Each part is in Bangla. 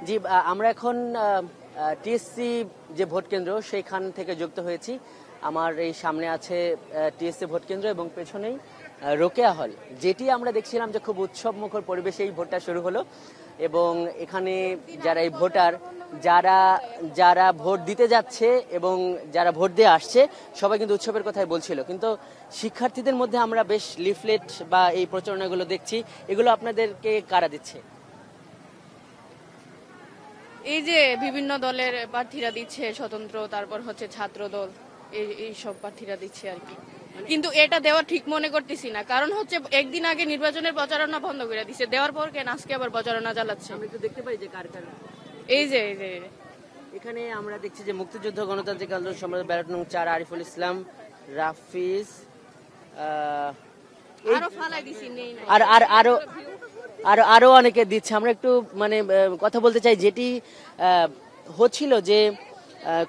জি, আমরা এখন টিএসসি যে ভোট কেন্দ্র সেইখান থেকে যুক্ত হয়েছি। আমার এই সামনে আছে টিএসসি ভোট কেন্দ্র এবং পেছনেই রোকেয়া হল, যেটি আমরা দেখছিলাম যে খুব উৎসবমুখর পরিবেশে এই ভোটটা শুরু হলো। এবং এখানে যারা এই ভোটার, যারা যারা ভোট দিতে যাচ্ছে এবং যারা ভোট দিয়ে আসছে, সবাই কিন্তু উৎসবের কথাই বলছিল। কিন্তু শিক্ষার্থীদের মধ্যে আমরা বেশ লিফলেট বা এই প্রচারণাগুলো দেখছি, এগুলো আপনাদেরকে কারা দিচ্ছে? এই যে বিভিন্ন দলের প্রার্থীরা দিচ্ছে, স্বতন্ত্র, তারপর হচ্ছে ছাত্র দল, এই সব প্রার্থীরা দিচ্ছে আর কি। কিন্তু এটা দেওয়া ঠিক মনে করতেছি না, কারণ হচ্ছে একদিন আগে নির্বাচনের প্রচারণা বন্ধ করে দিচ্ছে, দেওয়ার পর কেন আজকে আবার প্রচারণা চালাচ্ছে? আমরা একটু দেখতে পাই যে কার কার। এই যে এখানে আমরা দেখছি যে মুক্তিযুদ্ধ গণতান্ত্রিক আন্দোলন সম্রাট ব্যালট নং 4 আরিফুল ইসলাম, রাফিজ, আরো ফালাই দিছি নেই না। আর আর আরো আরো আরো অনেকে দিচ্ছে। আমরা একটু মানে কথা বলতে চাই, যেটি হচ্ছিল যে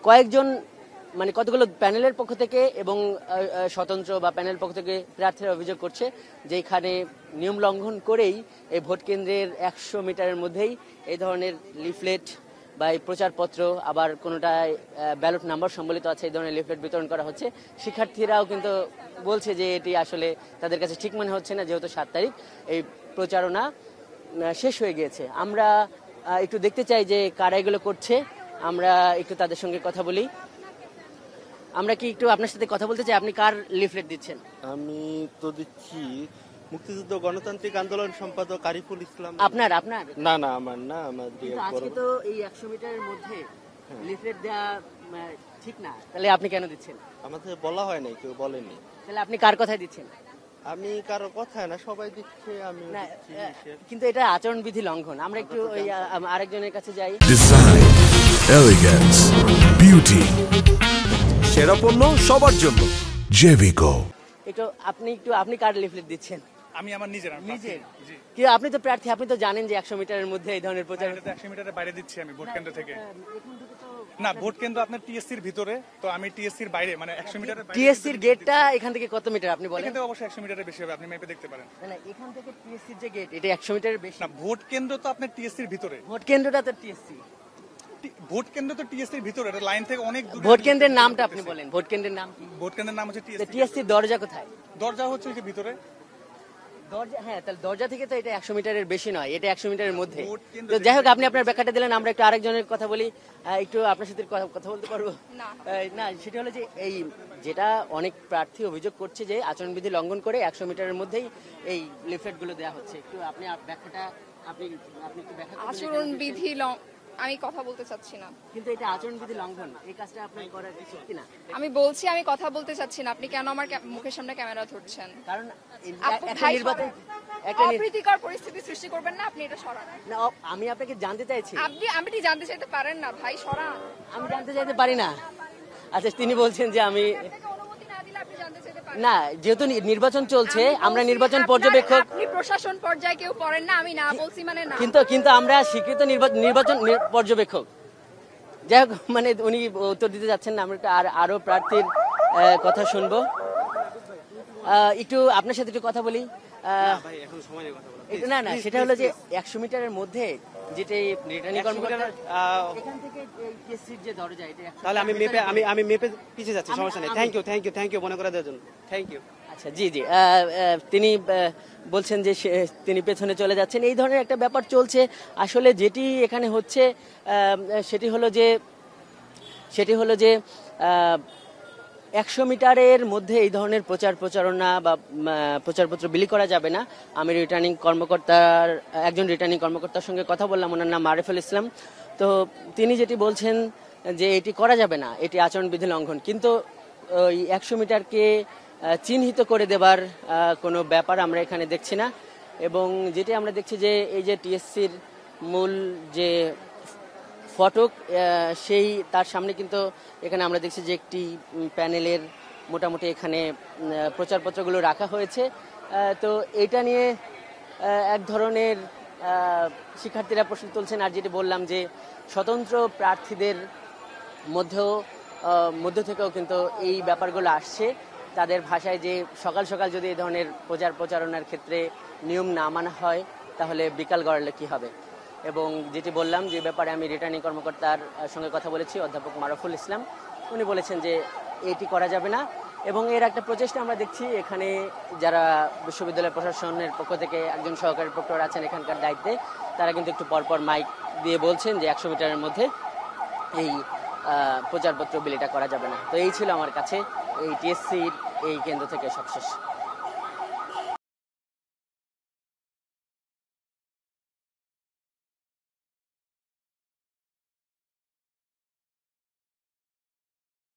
কয়েকজন মানে কতগুলো প্যানেলের পক্ষ থেকে এবং স্বতন্ত্র বা প্যানেল পক্ষ থেকে প্রার্থীরা অভিযোগ করছে যে এখানে নিয়ম লঙ্ঘন করেই এই ভোট কেন্দ্রের 100 মিটারের মধ্যেই এই ধরনের লিফলেট বা এই প্রচারপত্র, আবার কোনোটায় ব্যালট নাম্বার সম্বলিত আছে, এই ধরনের লিফলেট বিতরণ করা হচ্ছে। শিক্ষার্থীরাও কিন্তু বলছে যে এটি আসলে তাদের কাছে ঠিক মনে হচ্ছে না, যেহেতু 7 তারিখ এই প্রচারণা শেষ হয়ে গিয়েছে। আমরা একটু দেখতে চাই যে কারা এগুলো করছে, আমরা একটু তাদের সঙ্গে কথা বলি। আমরা কি একটু আপনার সাথে কথা বলতে চাই, আপনি কার লিফলেট দিচ্ছেন? আমি তো দিচ্ছি মুক্তিযুদ্ধ গণতান্ত্রিক আন্দোলন সম্পাদক আরিফুল ইসলাম। আপনার আপনার না না, আমার না, আমার আজকে তো এই 100 মিটারের মধ্যে লিফলেট দেওয়া ঠিক না, তাহলে আপনি কেন দিচ্ছেন? আমাদের বলা হয় নাই, কেউ বলেনি। তাহলে আপনি কার কথাই দিচ্ছেন? আমি কারো কথা না, সবাই দিচ্ছে, আমি না, দিচ্ছি। কিন্তু এটা আচরণবিধি লঙ্ঘন। আমরা একটু ওই আরেকজনের কাছে যাই। ডিজাইন, এলিগেন্স, বিউটি, সেরা পণ্য সবার জন্য জেভিকো। আপনি কার লিফলেট দিচ্ছেন? আমি আমার নিজের কি আপনি তো প্রার্থী, আপনি তো জানেন যে 100 মিটারের মধ্যে এই ধরনের প্রচার। 100 মিটারের বাইরে দিচ্ছি আমি ভোট কেন্দ্র থেকে। না, ভোট কেন্দ্র আপনার টিএসসির ভিতরে, তো আমি টিএসসির বাইরে, মানে 100 মিটারের বাইরে। টিএসসির গেটটা এখান থেকে কত মিটার আপনি বলেন? এখান থেকে অবশ্যই 100 মিটারের বেশি হবে, আপনি ম্যাপে দেখতে পারেন। না, এখান থেকে টিএসসির যে গেট, এটা 100 মিটারের বেশি না, ভোট কেন্দ্র তো আপনার টিএসসির ভিতরে। ভোট কেন্দ্রটা তো টিএসসি। ভোট কেন্দ্র তো টিএসসির ভিতরে, এটা লাইন থেকে অনেক দূরে। ভোট কেন্দ্রের নামটা আপনি বলেন, ভোট কেন্দ্রের নাম কি? ভোট কেন্দ্রের নাম হচ্ছে টিএসসি। টিএসসির দরজা কোথায়? দরজা হচ্ছে ওই যে ভিতরে। দরজা, হ্যাঁ, তাহলে দরজা থেকে তো এটা 100 মিটারের বেশি নয়, এটা 100 মিটারের মধ্যে। ভোট কেন্দ্র তো যাই হোক, আপনি আপনার ব্যাখ্যাটা দিলেন। আমরা একটু আরেকজনের কথা বলি। একটু আপনার সাথে কথা বলতে পারবো? না, সেটা হলো যে এই যেটা অনেক প্রার্থী অভিযোগ করছে যে আচরণবিধি লঙ্ঘন করে 100 মিটারের মধ্যেই এই লিফলেট গুলো দেওয়া হচ্ছে। একটু আপনি ব্যাখ্যাটা আপনি একটু ব্যাখ্যা করবেন। আচরণবিধি আমি কথা বলতে চাচ্ছি না, কিন্তু এটা আচরণবিধি লঙ্ঘন, এই কাজটা আপনি করার উচিত কিনা? আমি বলছি আমি কথা বলতে চাচ্ছি না, আপনি কেন আমার মুখের সামনে ক্যামেরা ধরছেন? কারণ একটা ভাই, নির্বাচন, অপ্রীতিকর পরিস্থিতি সৃষ্টি করবেন না, আপনি এটা সরান। না, আমি আপনাকে জানতে চাইছি। আপনি জানতে চাইতে পারেন না ভাই, সরান। আমি জানতে চাইতে পারি না? আচ্ছা, তিনি বলছেন যে আমি অনুমতি না দিলে আপনি জানতে চাইতে পারেন না, যেহেতু নির্বাচন চলছে, আমরা নির্বাচন পর্যবেক্ষক। আপনি প্রশাসন পর্যায়ে কেউ পড়েন না, আমি না বলছি মানে না। কিন্তু আমরা স্বীকৃত নির্বাচন পর্যবেক্ষক। যাই হোক, মানে উনি উত্তর দিতে যাচ্ছেন না। আমরা আরো প্রার্থীর কথা শুনবো। একটু আপনার সাথে একটু কথা বলি। না, সেটা হলো যে 100 মিটারের মধ্যে যেটা রিটার্নিং কর্মকর্তা এখান থেকে টিএসসির যে দরজা, এটা তাহলে আমি মেপে পিছিয়ে যাচ্ছি, সমস্যা নেই। থ্যাংক ইউ মনে করে দেওয়ার জন্য, থ্যাংক ইউ। আচ্ছা, জি, তিনি বলছেন যে তিনি পেছনে চলে যাচ্ছেন। এই ধরনের একটা ব্যাপার চলছে। আসলে যেটি এখানে হচ্ছে সেটি হলো যে 100 মিটারের মধ্যে এই ধরনের প্রচারণা বা প্রচারপত্র বিলি করা যাবে না। আমি একজন রিটার্নিং কর্মকর্তার সঙ্গে কথা বললাম, ওনার নাম আরিফুল ইসলাম। তো তিনি যেটি বলছেন যে এটি করা যাবে না, এটি আচরণবিধি লঙ্ঘন। কিন্তু ওই 100 মিটারকে চিহ্নিত করে দেবার কোনো ব্যাপার আমরা এখানে দেখছি না। এবং যেটি আমরা দেখছি যে এই যে টিএসসির মূল যে ফটক, তার সামনে কিন্তু এখানে আমরা দেখছি যে একটি প্যানেলের মোটামুটি এখানে প্রচারপত্রগুলো রাখা হয়েছে। তো এটা নিয়ে এক ধরনের শিক্ষার্থীরা প্রশ্ন তুলছেন। আর যেটি বললাম যে স্বতন্ত্র প্রার্থীদের মধ্য থেকেও কিন্তু এই ব্যাপারগুলো আসছে। তাদের ভাষায় যে সকাল সকাল যদি এই ধরনের প্রচারণার ক্ষেত্রে নিয়ম না মানা হয়, তাহলে বিকাল গড়ালে কি হবে। এবং যেটি বললাম যে ব্যাপারে আমি রিটার্নিং কর্মকর্তার সঙ্গে কথা বলেছি, অধ্যাপক মারুফুল ইসলাম। উনি বলেছেন যে এটি করা যাবে না এবং এর একটা প্রচেষ্টা আমরা দেখছি। এখানে যারা বিশ্ববিদ্যালয় প্রশাসনের পক্ষ থেকে একজন সহকারী প্রক্টর আছেন এখানকার দায়িত্বে, তারা কিন্তু একটু পরপর মাইক দিয়ে বলছেন যে 100 মিটারের মধ্যে এই প্রচারপত্র বিলিটা করা যাবে না। তো এই ছিল আমার কাছে এই টিএসসির এই কেন্দ্র থেকে সবশেষ।